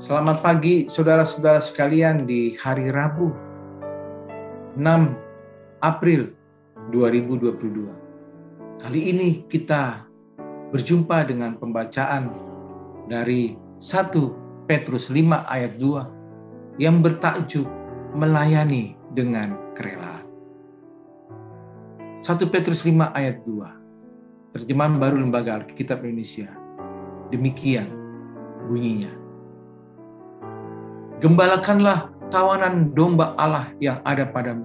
Selamat pagi saudara-saudara sekalian di hari Rabu 6 April 2022. Kali ini kita berjumpa dengan pembacaan dari 1 Petrus 5 ayat 2 yang bertajuk melayani dengan kerelaan. 1 Petrus 5 ayat 2, terjemahan baru Lembaga Alkitab Indonesia. Demikian bunyinya. Gembalakanlah kawanan domba Allah yang ada padamu.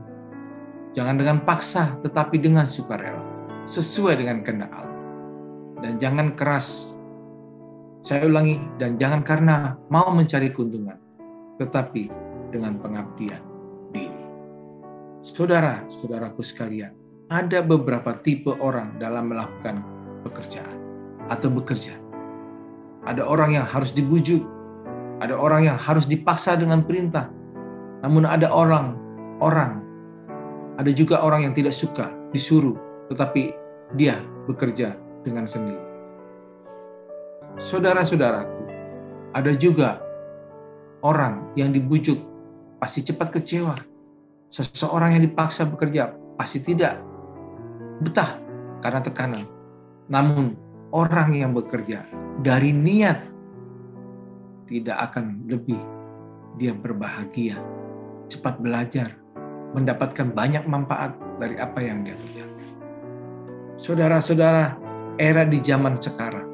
Jangan dengan paksa, tetapi dengan sukarela, sesuai dengan kehendak Allah. Dan jangan keras. Saya ulangi, dan jangan karena mau mencari keuntungan, tetapi dengan pengabdian diri. Saudara-saudaraku sekalian, ada beberapa tipe orang dalam melakukan pekerjaan atau bekerja. Ada orang yang harus dibujuk, ada orang yang harus dipaksa dengan perintah. Namun ada ada juga orang yang tidak suka disuruh, tetapi dia bekerja dengan sendiri. Saudara-saudaraku, ada juga orang yang dibujuk pasti cepat kecewa. Seseorang yang dipaksa bekerja pasti tidak betah karena tekanan. Namun orang yang bekerja dari niat tidak akan lebih dia berbahagia, cepat belajar, mendapatkan banyak manfaat dari apa yang dia kerjakan. Saudara-saudara, era di zaman sekarang,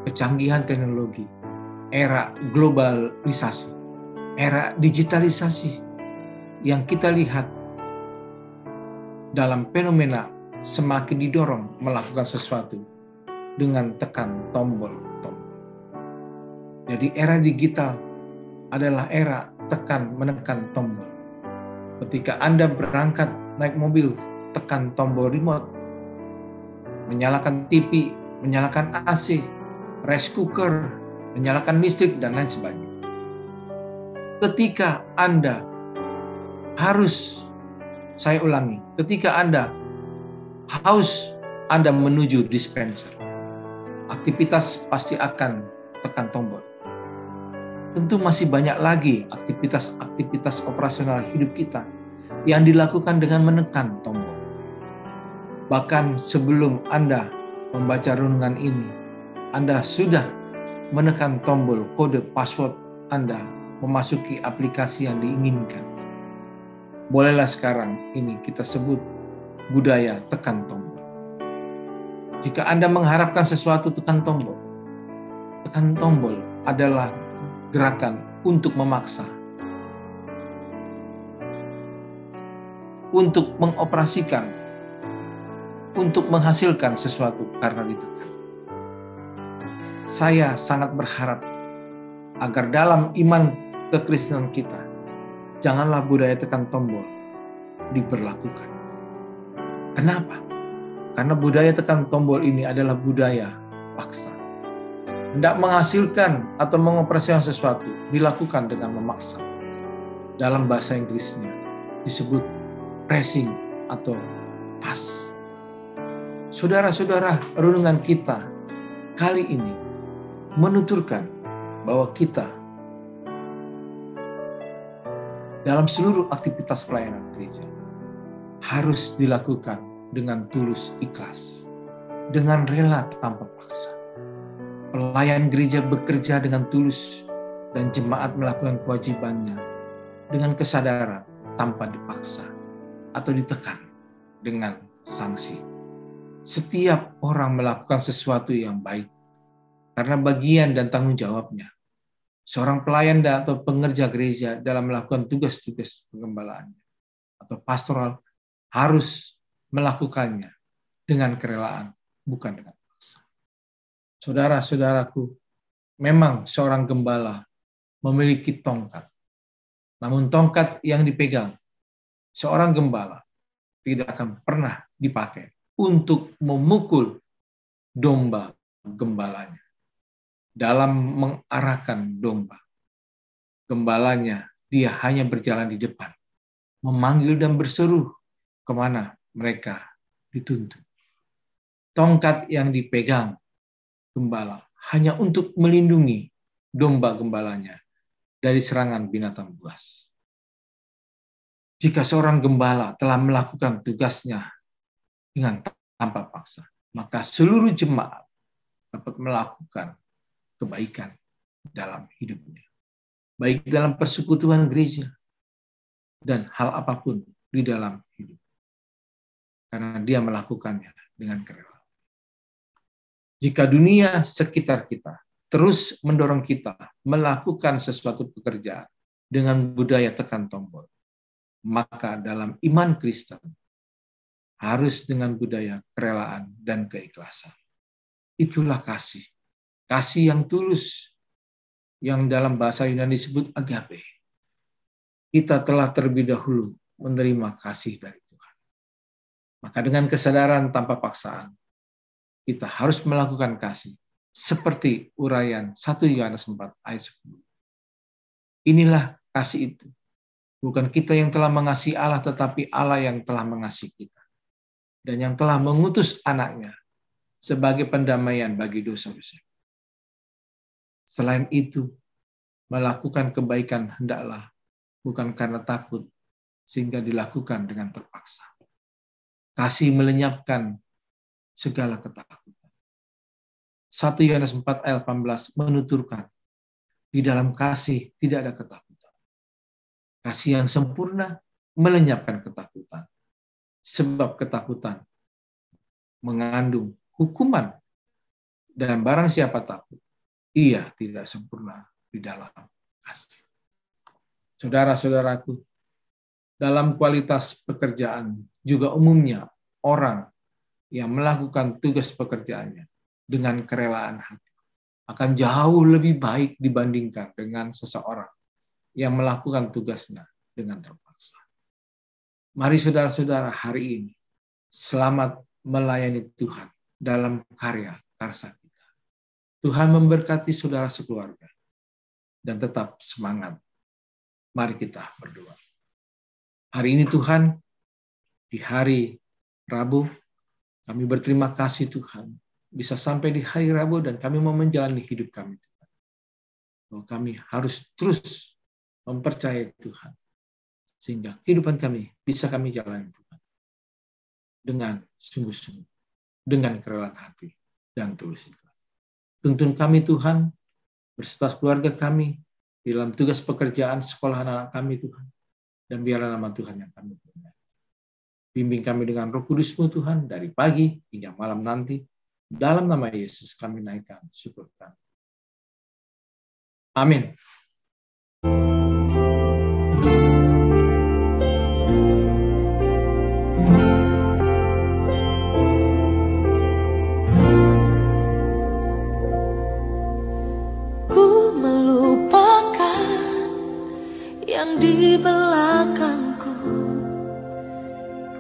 kecanggihan teknologi, era globalisasi, era digitalisasi yang kita lihat dalam fenomena semakin didorong melakukan sesuatu dengan tekan tombol. Jadi era digital adalah era menekan tombol. Ketika Anda berangkat naik mobil, tekan tombol remote. Menyalakan TV, menyalakan AC, rice cooker, menyalakan listrik, dan lain sebagainya. Ketika Anda ketika Anda haus, Anda menuju dispenser. Aktivitas pasti akan tekan tombol. Tentu masih banyak lagi aktivitas operasional hidup kita yang dilakukan dengan menekan tombol. Bahkan sebelum Anda membaca renungan ini, Anda sudah menekan tombol kode password Anda memasuki aplikasi yang diinginkan. Bolehlah sekarang ini kita sebut budaya tekan tombol. Jika Anda mengharapkan sesuatu, tekan tombol. Tekan tombol adalah gerakan untuk memaksa, untuk mengoperasikan, untuk menghasilkan sesuatu karena ditekan. Saya sangat berharap agar dalam iman kekristenan kita, janganlah budaya tekan tombol diberlakukan. Kenapa? Karena budaya tekan tombol ini adalah budaya paksa. Hendak menghasilkan atau mengoperasikan sesuatu dilakukan dengan memaksa. Dalam bahasa Inggrisnya disebut pressing atau push. Saudara-saudara, renungan kita kali ini menuturkan bahwa kita dalam seluruh aktivitas pelayanan gereja harus dilakukan dengan tulus ikhlas, dengan rela tanpa paksa. Pelayan gereja bekerja dengan tulus dan jemaat melakukan kewajibannya dengan kesadaran tanpa dipaksa atau ditekan dengan sanksi. Setiap orang melakukan sesuatu yang baik karena bagian dan tanggung jawabnya. Seorang pelayan atau pengerja gereja dalam melakukan tugas-tugas pengembalaannya atau pastoral harus melakukannya dengan kerelaan, bukan dengan paksa. Saudara-saudaraku, memang seorang gembala memiliki tongkat. Namun tongkat yang dipegang seorang gembala tidak akan pernah dipakai untuk memukul domba gembalanya. Dalam mengarahkan domba, gembalanya dia hanya berjalan di depan, memanggil dan berseru kemana mereka dituntun. Tongkat yang dipegang gembala hanya untuk melindungi domba gembalanya dari serangan binatang buas. Jika seorang gembala telah melakukan tugasnya dengan tanpa paksa, maka seluruh jemaat dapat melakukan kebaikan dalam hidupnya, baik dalam persekutuan gereja dan hal apapun di dalam hidup, karena dia melakukannya dengan kerelaan. Jika dunia sekitar kita terus mendorong kita melakukan sesuatu pekerjaan dengan budaya tekan tombol, maka dalam iman Kristen harus dengan budaya kerelaan dan keikhlasan. Itulah kasih. Kasih yang tulus, yang dalam bahasa Yunani disebut agape. Kita telah terlebih dahulu menerima kasih dari Tuhan. Maka dengan kesadaran tanpa paksaan, kita harus melakukan kasih. Seperti uraian 1 Yohanes 4 ayat 10. Inilah kasih itu. Bukan kita yang telah mengasihi Allah, tetapi Allah yang telah mengasihi kita. Dan yang telah mengutus anaknya sebagai pendamaian bagi dosa-dosa. Selain itu, melakukan kebaikan hendaklah bukan karena takut, sehingga dilakukan dengan terpaksa. Kasih melenyapkan segala ketakutan. 1 Yohanes 4 ayat 18 menuturkan, di dalam kasih tidak ada ketakutan. Kasih yang sempurna melenyapkan ketakutan. Sebab ketakutan mengandung hukuman. Dan barang siapa takut, ia tidak sempurna di dalam kasih. Saudara-saudaraku, dalam kualitas pekerjaan juga umumnya orang yang melakukan tugas pekerjaannya dengan kerelaan hati akan jauh lebih baik dibandingkan dengan seseorang yang melakukan tugasnya dengan terpaksa. Mari saudara-saudara hari ini selamat melayani Tuhan dalam karya karsa kita. Tuhan memberkati saudara sekeluarga dan tetap semangat. Mari kita berdoa. Hari ini Tuhan, di hari Rabu, kami berterima kasih Tuhan bisa sampai di hari Rabu dan kami mau menjalani hidup kami Tuhan. Bahwa kami harus terus mempercayai Tuhan sehingga kehidupan kami bisa kami jalani Tuhan dengan sungguh-sungguh, dengan kerelaan hati dan tulus ikhlas. Tuntun kami Tuhan berserta keluarga kami di dalam tugas pekerjaan sekolah anak-anak kami Tuhan, dan biarlah nama Tuhan yang kami punya. Bimbing kami dengan Roh Kudus-Mu Tuhan dari pagi hingga malam nanti. Dalam nama Yesus kami naikkan syukur kami. Amin. Ku melupakan yang di belakangku,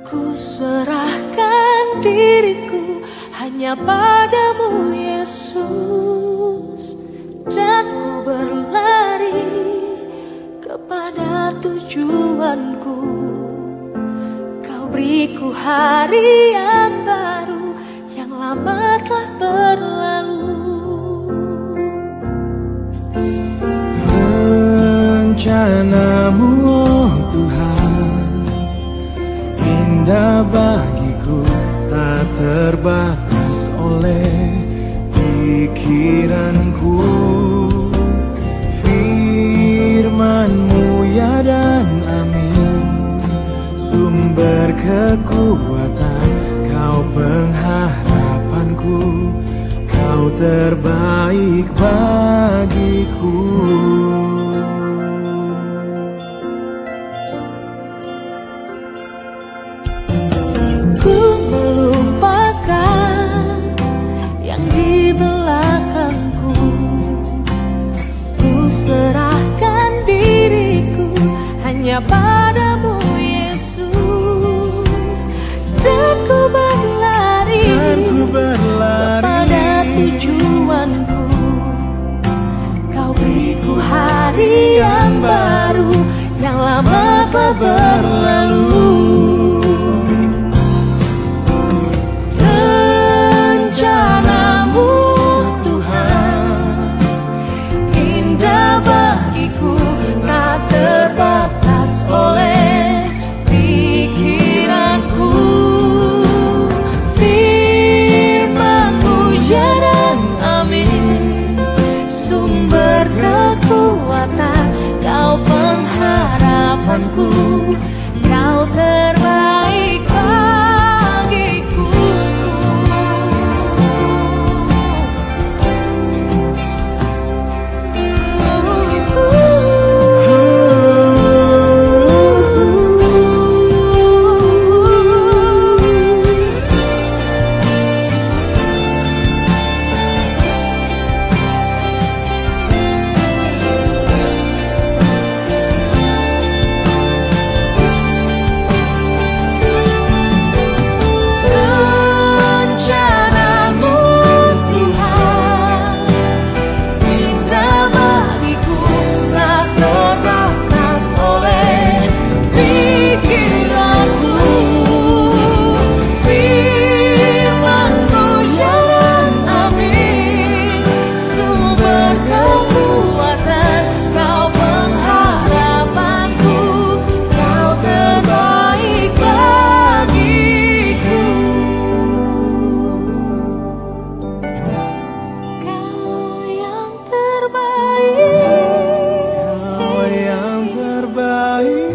ku serahkan diriku hanya padamu Yesus, dan ku berlari kepada tujuanku. Kau beriku hari yang baru, yang lama telah berlalu. Rencanamu oh Tuhan, indah bagiku, tak terbatas oleh pikiranku. Firman-Mu ya dan amin, sumber kekuatan, Kau pengharapanku, Kau terbaik bagiku. Serahkan diriku hanya padamu Yesus, dan ku berlari kepada tujuanku. Kau beriku hari yang baru, yang lama telah berlalu. Rencanamu Tuhan, indah bagiku, baik.